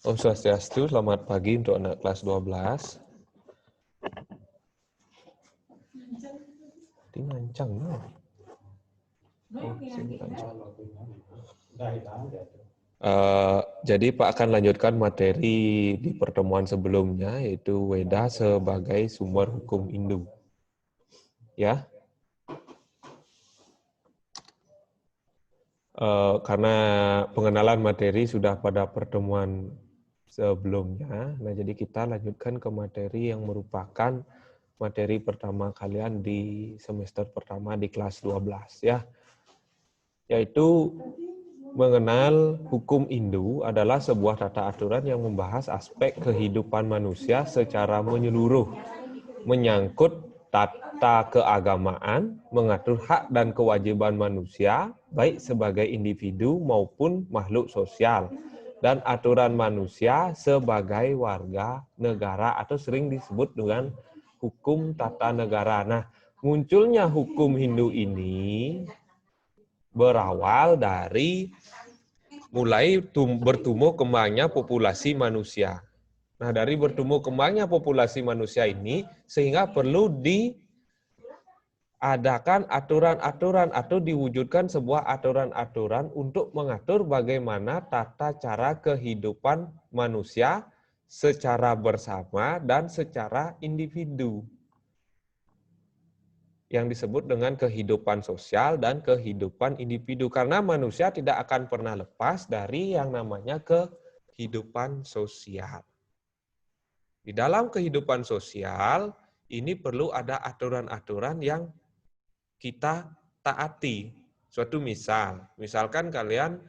Om Swastiastu, selamat pagi untuk anak kelas 12. Ini ngancang, no? Jadi Pak akan lanjutkan materi di pertemuan sebelumnya, yaitu Weda sebagai sumber hukum Hindu. Ya, karena pengenalan materi sudah pada pertemuan sebelumnya, nah jadi kita lanjutkan ke materi yang merupakan materi pertama kalian di semester pertama di kelas 12 ya, yaitu mengenal hukum Hindu adalah sebuah tata aturan yang membahas aspek kehidupan manusia secara menyeluruh, menyangkut tata keagamaan, mengatur hak dan kewajiban manusia, baik sebagai individu maupun makhluk sosial, dan aturan manusia sebagai warga negara atau sering disebut dengan hukum tata negara. Nah, munculnya hukum Hindu ini berawal dari mulai bertumbuh kembangnya populasi manusia. Nah, dari bertumbuh kembangnya populasi manusia ini, sehingga perlu diadakan aturan-aturan atau diwujudkan sebuah aturan-aturan untuk mengatur bagaimana tata cara kehidupan manusia secara bersama dan secara individu, yang disebut dengan kehidupan sosial dan kehidupan individu. Karena manusia tidak akan pernah lepas dari yang namanya kehidupan sosial. Di dalam kehidupan sosial, ini perlu ada aturan-aturan yang kita taati. Suatu misalkan kalian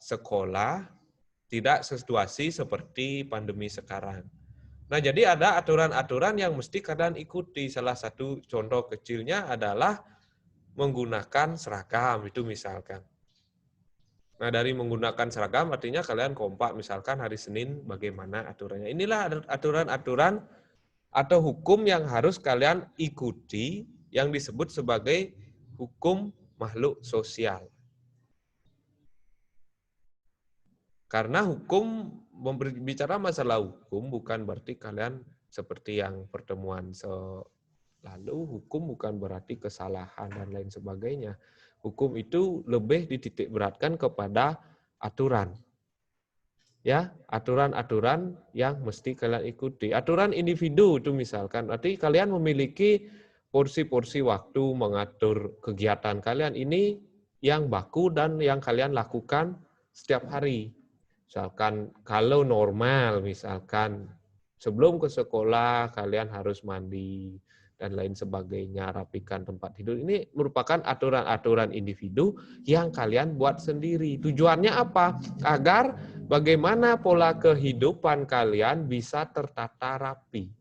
sekolah tidak situasi seperti pandemi sekarang. Nah, jadi ada aturan-aturan yang mesti kalian ikuti. Salah satu contoh kecilnya adalah menggunakan seragam, itu misalkan. Nah, dari menggunakan seragam artinya kalian kompak, misalkan hari Senin bagaimana aturannya. Inilah aturan-aturan atau hukum yang harus kalian ikuti yang disebut sebagai hukum makhluk sosial. Karena hukum, berbicara masalah hukum bukan berarti kalian seperti yang pertemuan lalu, hukum bukan berarti kesalahan dan lain sebagainya. Hukum itu lebih dititik beratkan kepada aturan. Ya, aturan-aturan yang mesti kalian ikuti. Aturan individu itu misalkan, berarti kalian memiliki porsi-porsi waktu mengatur kegiatan kalian ini yang baku dan yang kalian lakukan setiap hari. Misalkan kalau normal, misalkan sebelum ke sekolah kalian harus mandi dan lain sebagainya, rapikan tempat tidur. Ini merupakan aturan-aturan individu yang kalian buat sendiri. Tujuannya apa? Agar bagaimana pola kehidupan kalian bisa tertata rapi.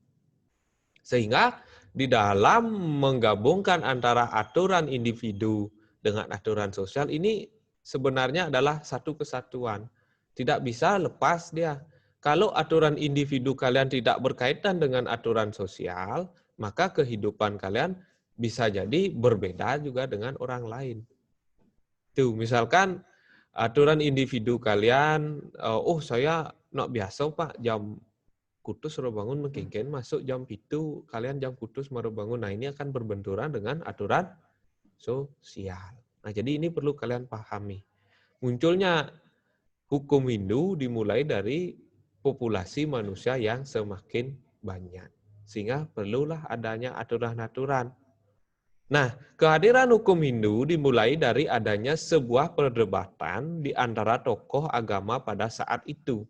Sehingga di dalam menggabungkan antara aturan individu dengan aturan sosial ini sebenarnya adalah satu kesatuan. Tidak bisa lepas dia. Kalau aturan individu kalian tidak berkaitan dengan aturan sosial, maka kehidupan kalian bisa jadi berbeda juga dengan orang lain. Tuh, misalkan aturan individu kalian, saya nak biasa Pak, jam kutus suruh bangun mengkengken, masuk jam itu, kalian jam kutus baru bangun. Nah, ini akan berbenturan dengan aturan sosial. Nah, jadi ini perlu kalian pahami. Munculnya hukum Hindu dimulai dari populasi manusia yang semakin banyak. Sehingga perlulah adanya aturan-aturan. Nah, kehadiran hukum Hindu dimulai dari adanya sebuah perdebatan di antara tokoh agama pada saat itu.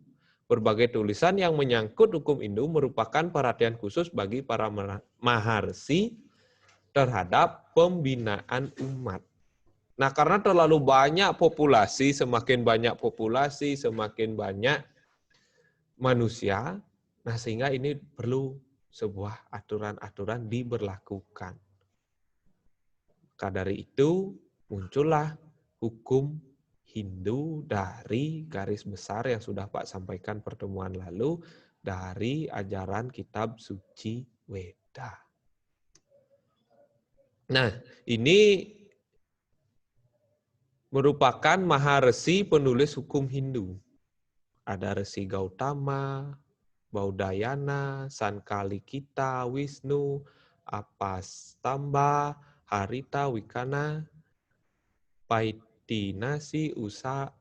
Berbagai tulisan yang menyangkut hukum Hindu merupakan perhatian khusus bagi para maharsi terhadap pembinaan umat. Nah, karena terlalu banyak populasi, semakin banyak populasi, semakin banyak manusia, nah sehingga ini perlu sebuah aturan-aturan diberlakukan. Maka dari itu muncullah hukum Hindu dari garis besar yang sudah Pak sampaikan pertemuan lalu, dari ajaran kitab suci Weda. Nah, ini merupakan Maharesi penulis hukum Hindu. Ada Resi Gautama, Baudayana, Sankalikita, Wisnu, Apastamba, Harita, Wikana, Paitinasi,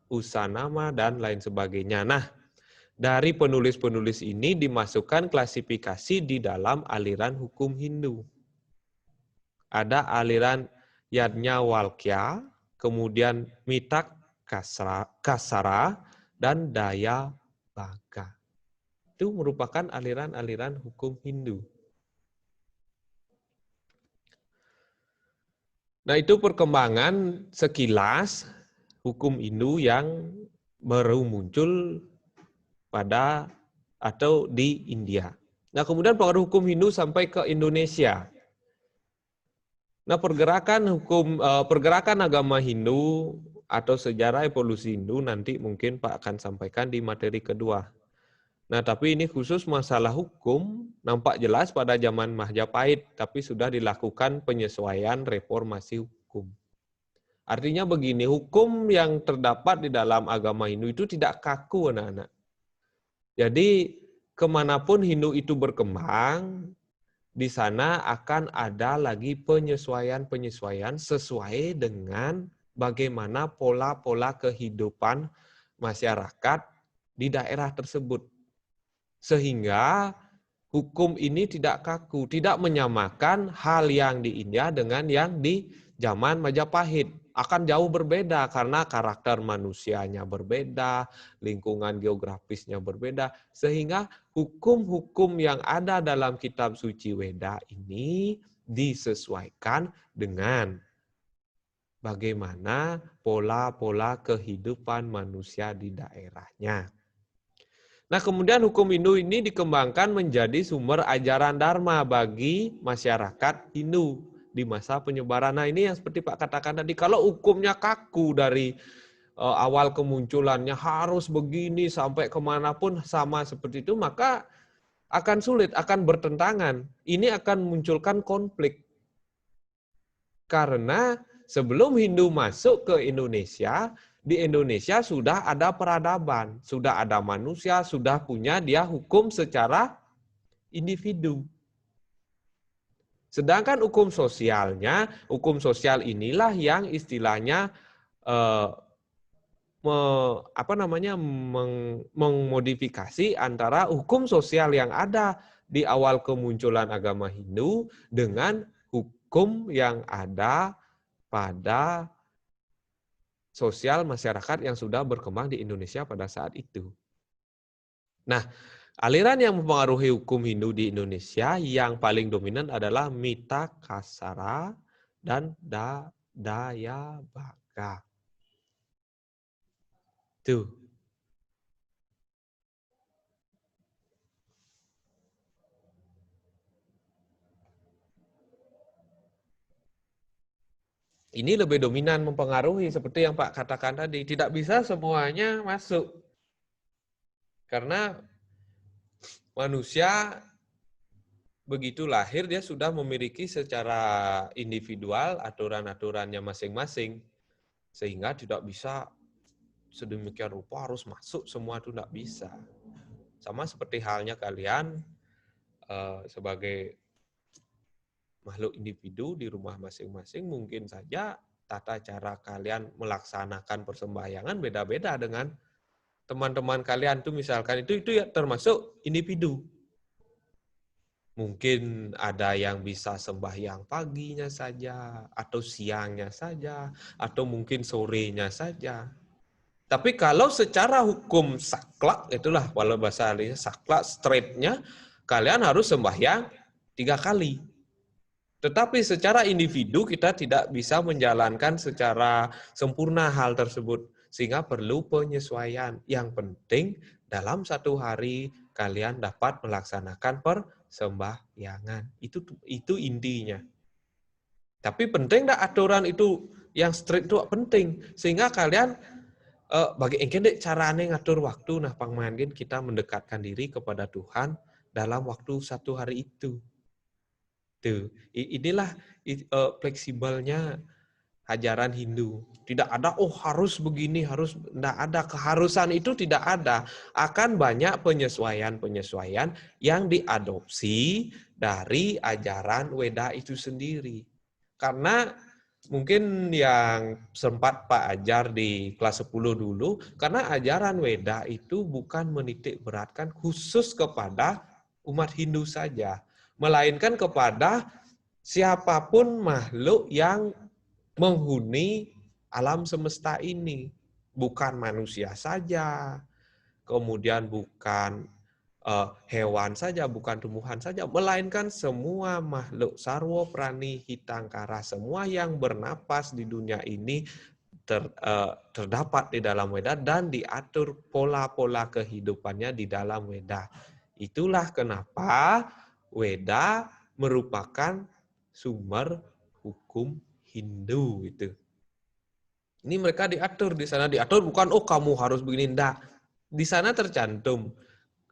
Usanama, dan lain sebagainya. Nah, dari penulis-penulis ini dimasukkan klasifikasi di dalam aliran hukum Hindu. Ada aliran Yajnavalkya, kemudian Mitak Kasara, dan Daya Bhaga. Itu merupakan aliran-aliran hukum Hindu. Nah, itu perkembangan sekilas hukum Hindu yang baru muncul pada atau di India. Nah, kemudian pengaruh hukum Hindu sampai ke Indonesia. Nah, pergerakan agama Hindu atau sejarah evolusi Hindu nanti mungkin Pak akan sampaikan di materi kedua. Nah, tapi ini khusus masalah hukum nampak jelas pada zaman Majapahit, tapi sudah dilakukan penyesuaian reformasi hukum. Artinya begini, hukum yang terdapat di dalam agama Hindu itu tidak kaku, anak-anak. Jadi, kemanapun Hindu itu berkembang, di sana akan ada lagi penyesuaian-penyesuaian sesuai dengan bagaimana pola-pola kehidupan masyarakat di daerah tersebut. Sehingga hukum ini tidak kaku, tidak menyamakan hal yang di India dengan yang di zaman Majapahit. Akan jauh berbeda karena karakter manusianya berbeda, lingkungan geografisnya berbeda, sehingga hukum-hukum yang ada dalam kitab suci Weda ini disesuaikan dengan bagaimana pola-pola kehidupan manusia di daerahnya. Nah, kemudian hukum Hindu ini dikembangkan menjadi sumber ajaran Dharma bagi masyarakat Hindu di masa penyebaran. Nah, ini yang seperti Pak katakan tadi, kalau hukumnya kaku dari awal kemunculannya harus begini sampai kemanapun sama seperti itu, maka akan sulit, akan bertentangan. Ini akan munculkan konflik. Karena sebelum Hindu masuk ke Indonesia, di Indonesia sudah ada peradaban, sudah ada manusia, sudah punya dia hukum secara individu. Sedangkan hukum hukum sosial inilah yang istilahnya memodifikasi antara hukum sosial yang ada di awal kemunculan agama Hindu dengan hukum yang ada pada sosial masyarakat yang sudah berkembang di Indonesia pada saat itu. Nah, aliran yang mempengaruhi hukum Hindu di Indonesia yang paling dominan adalah Mita Kasara dan Daya Bhaga. Tuh. Ini lebih dominan mempengaruhi seperti yang Pak katakan tadi. Tidak bisa semuanya masuk. Karena manusia begitu lahir dia sudah memiliki secara individual aturan-aturannya masing-masing. Sehingga tidak bisa sedemikian rupa harus masuk semua itu tidak bisa. Sama seperti halnya kalian sebagai makhluk individu di rumah masing-masing, mungkin saja tata cara kalian melaksanakan persembahyangan beda-beda dengan teman-teman kalian tuh misalkan itu ya termasuk individu. Mungkin ada yang bisa sembahyang paginya saja, atau siangnya saja, atau mungkin sorenya saja. Tapi kalau secara hukum saklek, itulah kalau bahasa lainnya saklek, straightnya, kalian harus sembahyang 3 kali. Tetapi secara individu kita tidak bisa menjalankan secara sempurna hal tersebut. Sehingga perlu penyesuaian. Yang penting dalam 1 hari kalian dapat melaksanakan persembahyangan. Itu intinya. Tapi penting enggak aturan itu yang strict itu penting. Sehingga kalian bagi engke carane ngatur waktu nah pangmangkin kita mendekatkan diri kepada Tuhan dalam waktu 1 hari itu. Tuh, inilah fleksibelnya ajaran Hindu. Tidak ada, oh harus begini, harus, tidak ada. Keharusan itu tidak ada. Akan banyak penyesuaian-penyesuaian yang diadopsi dari ajaran Weda itu sendiri. Karena mungkin yang sempat Pak ajar di kelas 10 dulu, karena ajaran Weda itu bukan menitik beratkan khusus kepada umat Hindu saja, melainkan kepada siapapun makhluk yang menghuni alam semesta ini. Bukan manusia saja, kemudian bukan hewan saja, bukan tumbuhan saja, melainkan semua makhluk sarwa, prani, hitangkara, semua yang bernapas di dunia ini terdapat di dalam Weda dan diatur pola-pola kehidupannya di dalam Weda. Itulah kenapa Weda merupakan sumber hukum Hindu itu. Ini mereka diatur di sana, diatur bukan oh kamu harus begini, enggak. Di sana tercantum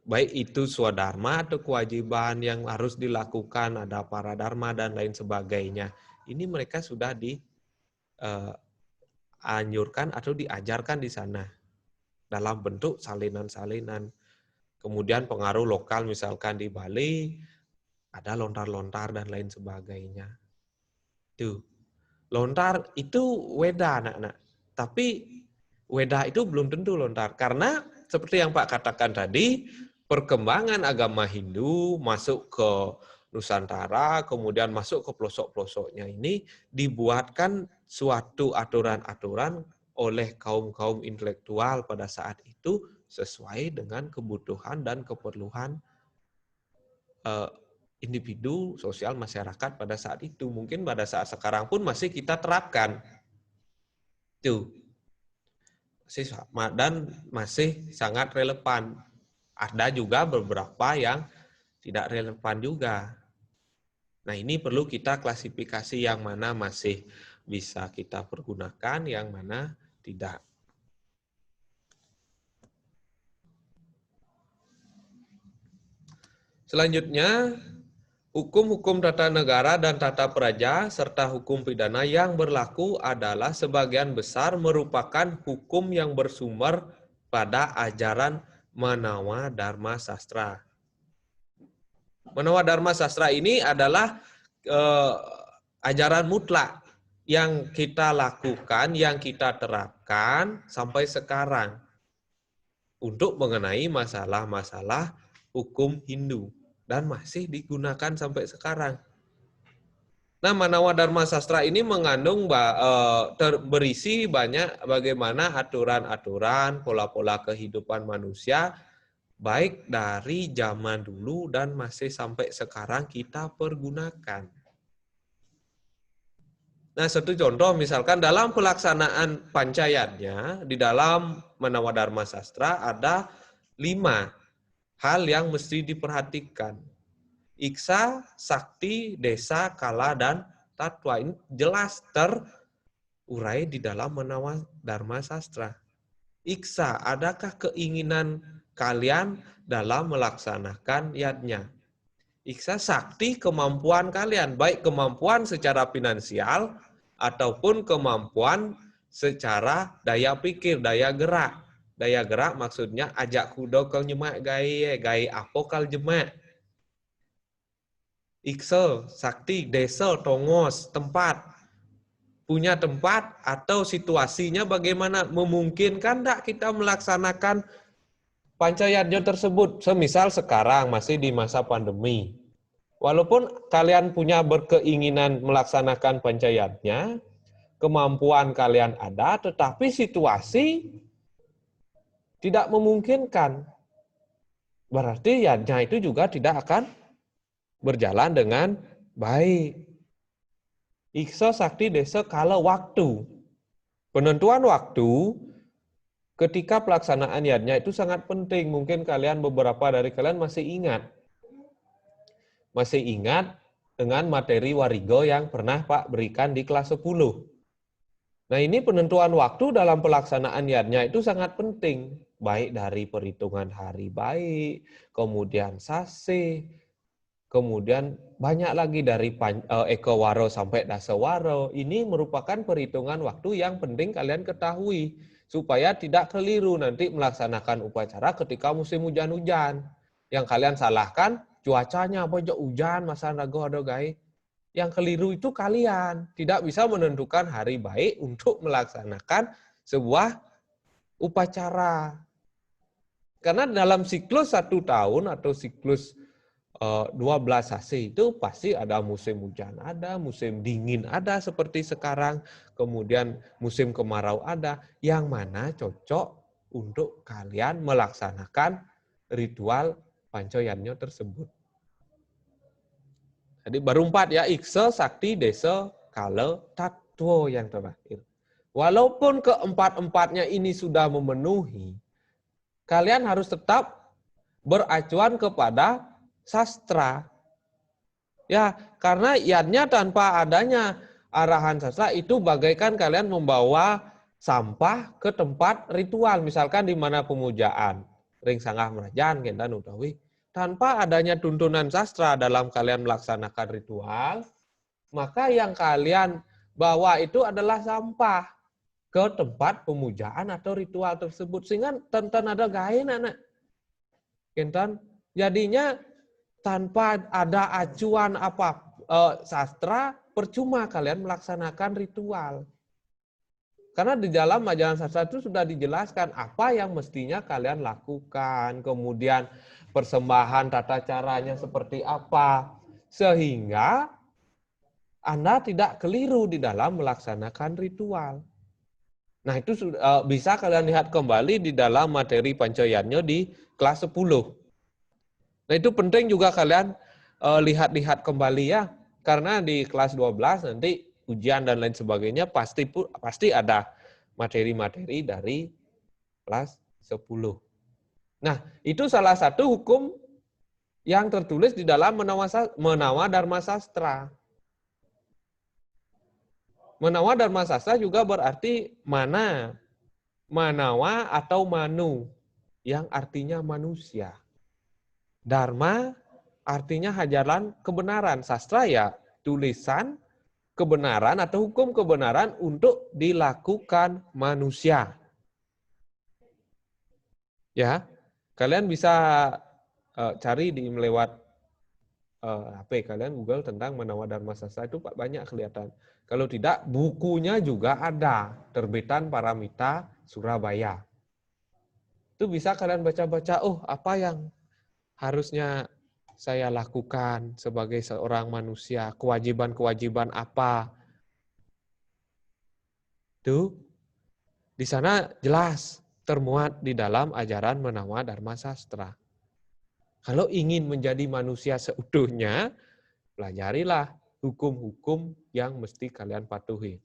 baik itu swadharma atau kewajiban yang harus dilakukan, ada para dharma dan lain sebagainya. Ini mereka sudah dianjurkan atau diajarkan di sana dalam bentuk salinan-salinan. Kemudian pengaruh lokal misalkan di Bali ada lontar-lontar dan lain sebagainya. Tuh. Lontar itu Weda anak-anak. Tapi Weda itu belum tentu lontar. Karena seperti yang Pak katakan tadi, perkembangan agama Hindu masuk ke Nusantara, kemudian masuk ke pelosok-pelosoknya ini dibuatkan suatu aturan-aturan oleh kaum-kaum intelektual pada saat itu sesuai dengan kebutuhan dan keperluan individu sosial masyarakat pada saat itu. Mungkin pada saat sekarang pun masih kita terapkan. Tuh. Dan masih sangat relevan. Ada juga beberapa yang tidak relevan juga. Nah, ini perlu kita klasifikasi yang mana masih bisa kita pergunakan, yang mana tidak. Selanjutnya, hukum-hukum tata negara dan tata praja serta hukum pidana yang berlaku adalah sebagian besar merupakan hukum yang bersumber pada ajaran Manawa Dharma Sastra. Manawa Dharma Sastra ini adalah ajaran mutlak yang kita lakukan, yang kita terapkan sampai sekarang untuk mengenai masalah-masalah hukum Hindu. Dan masih digunakan sampai sekarang. Nah, Manawa Dharma Sastra ini mengandung berisi banyak bagaimana aturan-aturan, pola-pola kehidupan manusia, baik dari zaman dulu dan masih sampai sekarang kita pergunakan. Nah, satu contoh misalkan dalam pelaksanaan pancayatnya, di dalam Manawa Dharma Sastra ada 5 hal yang mesti diperhatikan. Iksa, sakti, desa, kala, dan tatwa. Ini jelas terurai di dalam Manawa Dharma Sastra. Iksa, adakah keinginan kalian dalam melaksanakan yadnya? Iksa, sakti, kemampuan kalian. Baik kemampuan secara finansial ataupun kemampuan secara daya pikir, daya gerak. Daya gerak maksudnya ajak kuda kal nyemak gai apa kal jemak. Iksa, sakti, desa, tongos, tempat. Punya tempat atau situasinya bagaimana, memungkinkan tidak kita melaksanakan pancayatnya tersebut. Semisal sekarang masih di masa pandemi. Walaupun kalian punya berkeinginan melaksanakan pancayatnya, kemampuan kalian ada, tetapi situasi tidak memungkinkan. Berarti yadnya itu juga tidak akan berjalan dengan baik. Iksa, sakti, desa, kala, waktu. Penentuan waktu ketika pelaksanaan yadnya itu sangat penting. Mungkin beberapa dari kalian masih ingat. Masih ingat dengan materi warigo yang pernah Pak berikan di kelas 10. Nah, ini penentuan waktu dalam pelaksanaan yadnya itu sangat penting. Baik dari perhitungan hari baik, kemudian sase, kemudian banyak lagi dari Eko Waro sampai Dasawaro. Ini merupakan perhitungan waktu yang penting kalian ketahui, supaya tidak keliru nanti melaksanakan upacara ketika musim hujan-hujan. Yang kalian salahkan, cuacanya apa aja hujan, masa nago ada gai. Yang keliru itu kalian, tidak bisa menentukan hari baik untuk melaksanakan sebuah upacara. Karena dalam siklus 1 tahun atau siklus 12 HC itu pasti ada musim hujan, ada musim dingin, ada seperti sekarang, kemudian musim kemarau ada, yang mana cocok untuk kalian melaksanakan ritual Pancoyanyo tersebut. Jadi baru 4 ya, Iksa, Sakti, Desa, Kala, Tatwa yang terakhir. Walaupun keempat-empatnya ini sudah memenuhi, kalian harus tetap beracuan kepada sastra. Ya, karena iadnya tanpa adanya arahan sastra itu bagaikan kalian membawa sampah ke tempat ritual, misalkan di mana pemujaan, ring sanggah merajan, kendan utawi. Tanpa adanya tuntunan sastra dalam kalian melaksanakan ritual, maka yang kalian bawa itu adalah sampah ke tempat pemujaan atau ritual tersebut. Sehingga tenten ada gain anak. Kendan, jadinya tanpa ada acuan sastra, percuma kalian melaksanakan ritual. Karena di dalam ajaran sastra itu sudah dijelaskan apa yang mestinya kalian lakukan, kemudian persembahan tata caranya seperti apa, sehingga Anda tidak keliru di dalam melaksanakan ritual. Nah, itu bisa kalian lihat kembali di dalam materi Pancoyanyo di kelas 10. Nah, itu penting juga kalian lihat-lihat kembali ya, karena di kelas 12 nanti ujian dan lain sebagainya pasti ada materi-materi dari kelas 10. Nah, itu salah satu hukum yang tertulis di dalam Menawa Dharma Sastra. Menawa Dharma Sastra juga berarti mana, manawa atau manu, yang artinya manusia. Dharma artinya hajaran kebenaran. Sastra ya tulisan kebenaran atau hukum kebenaran untuk dilakukan manusia. Ya, kalian bisa cari di lewat HP kalian Google tentang Menawa Dharma Sastra, itu banyak kelihatan. Kalau tidak, bukunya juga ada, terbitan Paramita Surabaya. Itu bisa kalian baca-baca, oh apa yang harusnya saya lakukan sebagai seorang manusia, kewajiban-kewajiban apa. Tuh, di sana jelas termuat di dalam ajaran Menawa Dharma Sastra. Kalau ingin menjadi manusia seutuhnya, pelajarilah hukum-hukum yang mesti kalian patuhi.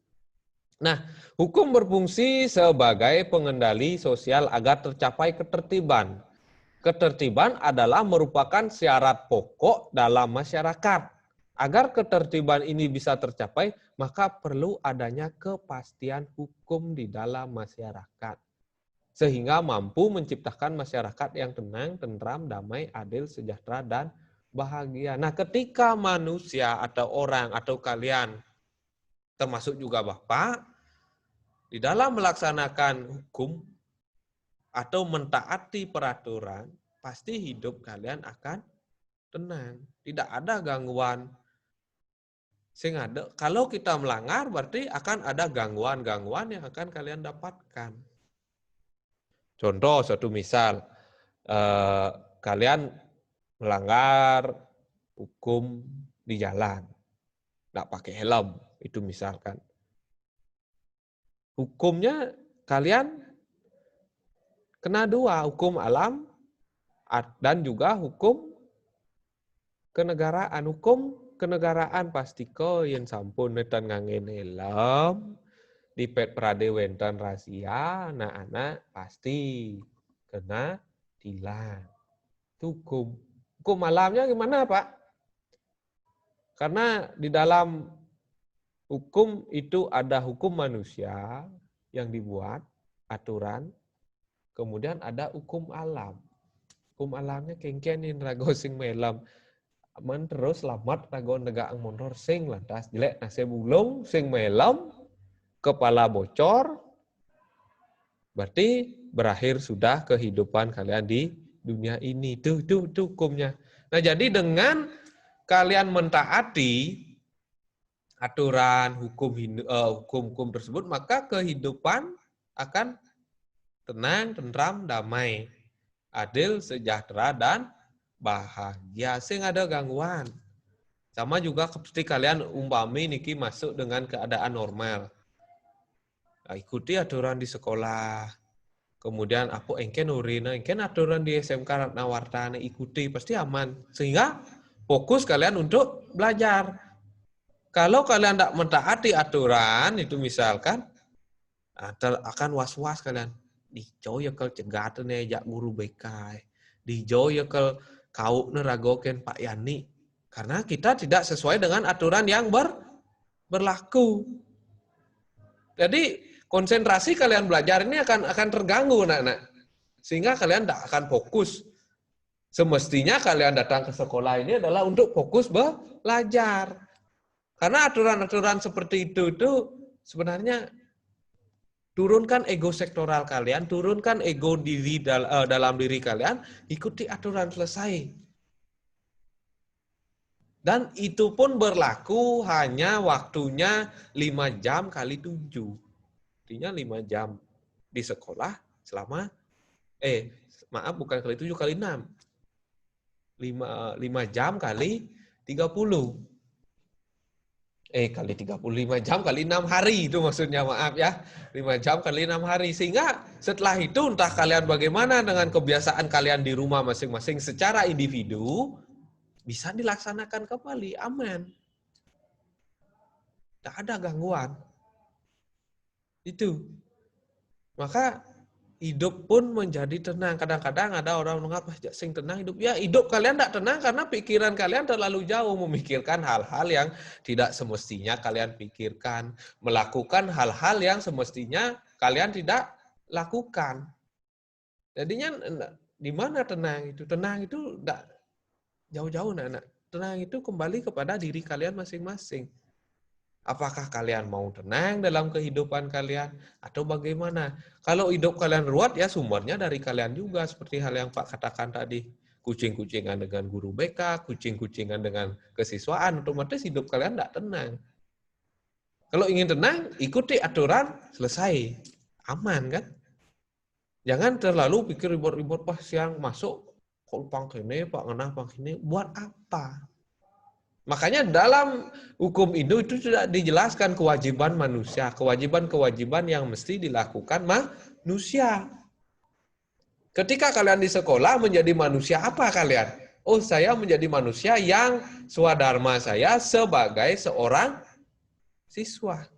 Nah, hukum berfungsi sebagai pengendali sosial agar tercapai ketertiban. Ketertiban adalah merupakan syarat pokok dalam masyarakat. Agar ketertiban ini bisa tercapai, maka perlu adanya kepastian hukum di dalam masyarakat. Sehingga mampu menciptakan masyarakat yang tenang, tentram, damai, adil, sejahtera, dan bahagia. Nah, ketika manusia atau orang atau kalian, termasuk juga Bapak, di dalam melaksanakan hukum atau mentaati peraturan, pasti hidup kalian akan tenang. Tidak ada gangguan. Sehingga kalau kita melanggar, berarti akan ada gangguan-gangguan yang akan kalian dapatkan. Contoh, suatu misal, kalian melanggar hukum di jalan, tidak pakai helm, itu misalkan. Hukumnya kalian kena 2, hukum alam dan juga hukum kenegaraan. Hukum kenegaraan pasti ko yen sampun netan ngangen helm, di pet prade wenten rahasia, anak-anak pasti kena tilang. Itu hukum. Hukum alamnya gimana, Pak? Karena di dalam hukum itu ada hukum manusia yang dibuat, aturan, kemudian ada hukum alam. Hukum alamnya kengkenin ragosing melam. aman terus selamat rago negak motor sing lantas jelek nasi bulung sing melem kepala bocor berarti berakhir sudah kehidupan kalian di dunia ini. Tuh hukumnya. Nah, jadi dengan kalian mentaati aturan hukum tersebut, maka kehidupan akan tenang, tentram, damai, adil, sejahtera, dan bahagia. Sing ada gangguan. Sama juga seperti kalian umpami niki masuk dengan keadaan normal. Nah, ikuti aturan di sekolah. Kemudian apa engken urina, engken aturan di SMK nawartane ikuti pasti aman. Sehingga fokus kalian untuk belajar. Kalau kalian tidak mentaati aturan itu misalkan akan was-was kalian. Di jauh ya kalau cegat jak guru BK. Di jauh ya kalau kau neragoken Pak Yani. Karena kita tidak sesuai dengan aturan yang berlaku. Jadi konsentrasi kalian belajar ini akan terganggu, anak-anak. Sehingga kalian tidak akan fokus. Semestinya kalian datang ke sekolah ini adalah untuk fokus belajar. Karena aturan-aturan seperti itu sebenarnya turunkan ego sektoral kalian, turunkan ego diri dalam diri kalian, ikuti aturan selesai. Dan itu pun berlaku hanya waktunya 5 jam kali 7. Artinya 5 jam di sekolah selama, bukan kali 7, kali 6. 5 jam kali 30. Kali 35 jam kali 6 hari itu maksudnya, maaf ya. 5 jam kali 6 hari. Sehingga setelah itu entah kalian bagaimana dengan kebiasaan kalian di rumah masing-masing secara individu, bisa dilaksanakan kembali, aman. Tidak ada gangguan. Itu. Maka hidup pun menjadi tenang. Kadang-kadang ada orang mengapa sing tenang hidup. Ya, hidup kalian tidak tenang karena pikiran kalian terlalu jauh memikirkan hal-hal yang tidak semestinya kalian pikirkan, melakukan hal-hal yang semestinya kalian tidak lakukan. Jadinya di mana tenang itu? Tenang itu tidak jauh-jauh, anak-anak. Tenang itu kembali kepada diri kalian masing-masing. Apakah kalian mau tenang dalam kehidupan kalian atau bagaimana? Kalau hidup kalian ruwet ya sumbernya dari kalian juga, seperti hal yang Pak katakan tadi. Kucing-kucingan dengan guru BK, kucing-kucingan dengan kesiswaan, otomatis hidup kalian tidak tenang. Kalau ingin tenang, ikuti aturan, selesai. Aman kan? Jangan terlalu pikir ribut-ribut pas siang masuk, kok pang ini, Pak ngenah pang ini, buat apa? Makanya dalam hukum Hindu itu tidak dijelaskan kewajiban manusia, kewajiban-kewajiban yang mesti dilakukan manusia. Ketika kalian di sekolah menjadi manusia apa kalian? Oh, saya menjadi manusia yang swadharma saya sebagai seorang siswa.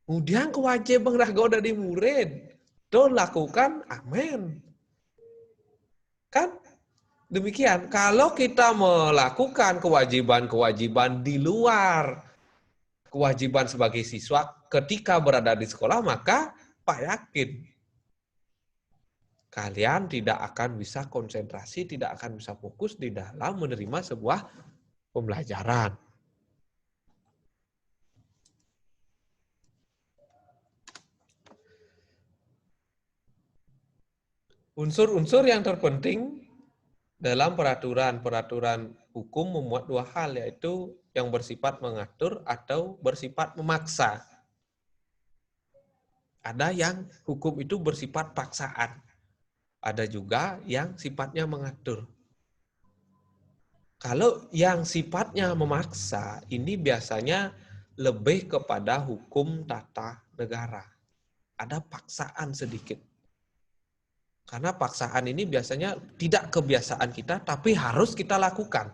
Kemudian kewajiban rago dari murid. Itu lakukan, amin. Kan? Demikian, kalau kita melakukan kewajiban-kewajiban di luar kewajiban sebagai siswa ketika berada di sekolah, maka Pak yakin kalian tidak akan bisa konsentrasi, tidak akan bisa fokus di dalam menerima sebuah pembelajaran. Unsur-unsur yang terpenting dalam peraturan hukum memuat 2 hal, yaitu yang bersifat mengatur atau bersifat memaksa. Ada yang hukum itu bersifat paksaan. Ada juga yang sifatnya mengatur. Kalau yang sifatnya memaksa, ini biasanya lebih kepada hukum tata negara. Ada paksaan sedikit. Karena paksaan ini biasanya tidak kebiasaan kita, tapi harus kita lakukan.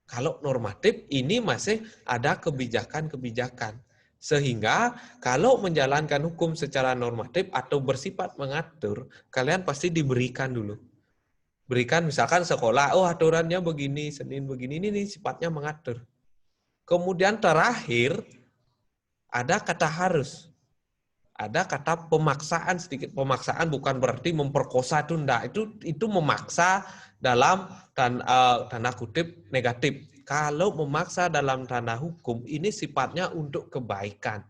Kalau normatif, ini masih ada kebijakan-kebijakan. Sehingga kalau menjalankan hukum secara normatif atau bersifat mengatur, kalian pasti diberikan dulu. Berikan misalkan sekolah, oh aturannya begini, Senin begini, ini sifatnya mengatur. Kemudian terakhir, ada kata harus. Ada kata pemaksaan, sedikit pemaksaan bukan berarti memperkosa, itu enggak. Itu memaksa dalam tanda kutip negatif. Kalau memaksa dalam tanda hukum ini sifatnya untuk kebaikan.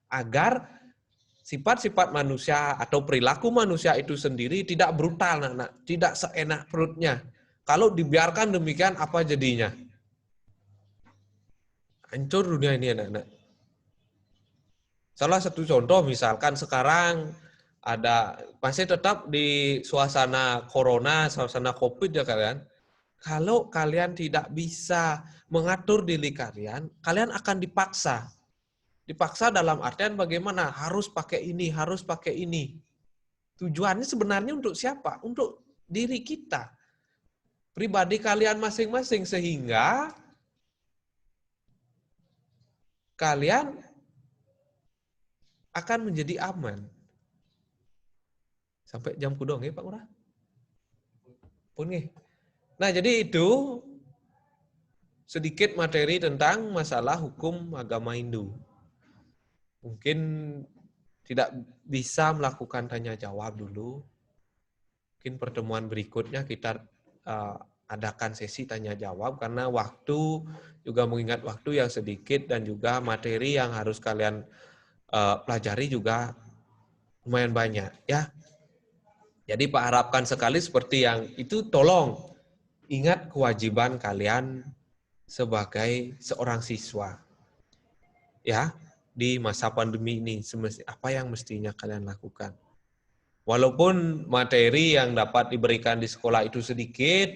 Agar sifat-sifat manusia atau perilaku manusia itu sendiri tidak brutal, anak-anak, tidak seenak perutnya. Kalau dibiarkan demikian, apa jadinya? Hancur dunia ini, anak-anak. Salah satu contoh misalkan sekarang ada masih tetap di suasana corona, suasana COVID ya kalian. Kalau kalian tidak bisa mengatur diri kalian, kalian akan dipaksa. Dipaksa dalam artian bagaimana? Harus pakai ini, harus pakai ini. Tujuannya sebenarnya untuk siapa? Untuk diri kita. Pribadi kalian masing-masing sehingga kalian akan menjadi aman. Sampai jam kudong ya Pak Lurah? Pun nih. Nah, jadi itu sedikit materi tentang masalah hukum agama Hindu. Mungkin tidak bisa melakukan tanya jawab dulu. Mungkin pertemuan berikutnya kita adakan sesi tanya jawab karena waktu juga mengingat waktu yang sedikit dan juga materi yang harus kalian pelajari juga lumayan banyak ya. Jadi Pak harapkan sekali seperti yang itu, tolong ingat kewajiban kalian sebagai seorang siswa. Ya, di masa pandemi ini apa yang mestinya kalian lakukan. Walaupun materi yang dapat diberikan di sekolah itu sedikit,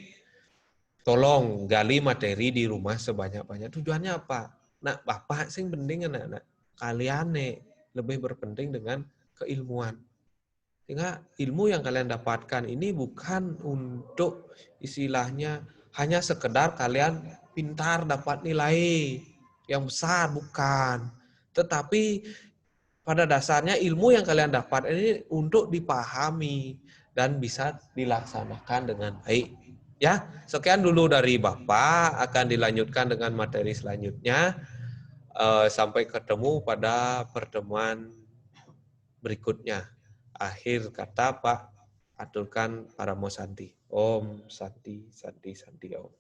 tolong gali materi di rumah sebanyak-banyak. Tujuannya apa? Nah, Bapak sing penting anak-anak. Kalian lebih berpenting dengan keilmuan. Sehingga ilmu yang kalian dapatkan ini bukan untuk istilahnya hanya sekedar kalian pintar dapat nilai yang besar, bukan. Tetapi pada dasarnya ilmu yang kalian dapat ini untuk dipahami dan bisa dilaksanakan dengan baik. Ya, sekian dulu dari Bapak, akan dilanjutkan dengan materi selanjutnya. Sampai ketemu pada pertemuan berikutnya. Akhir kata Pak, aturkan para Santi. Om Santi, Santi, Santi Om.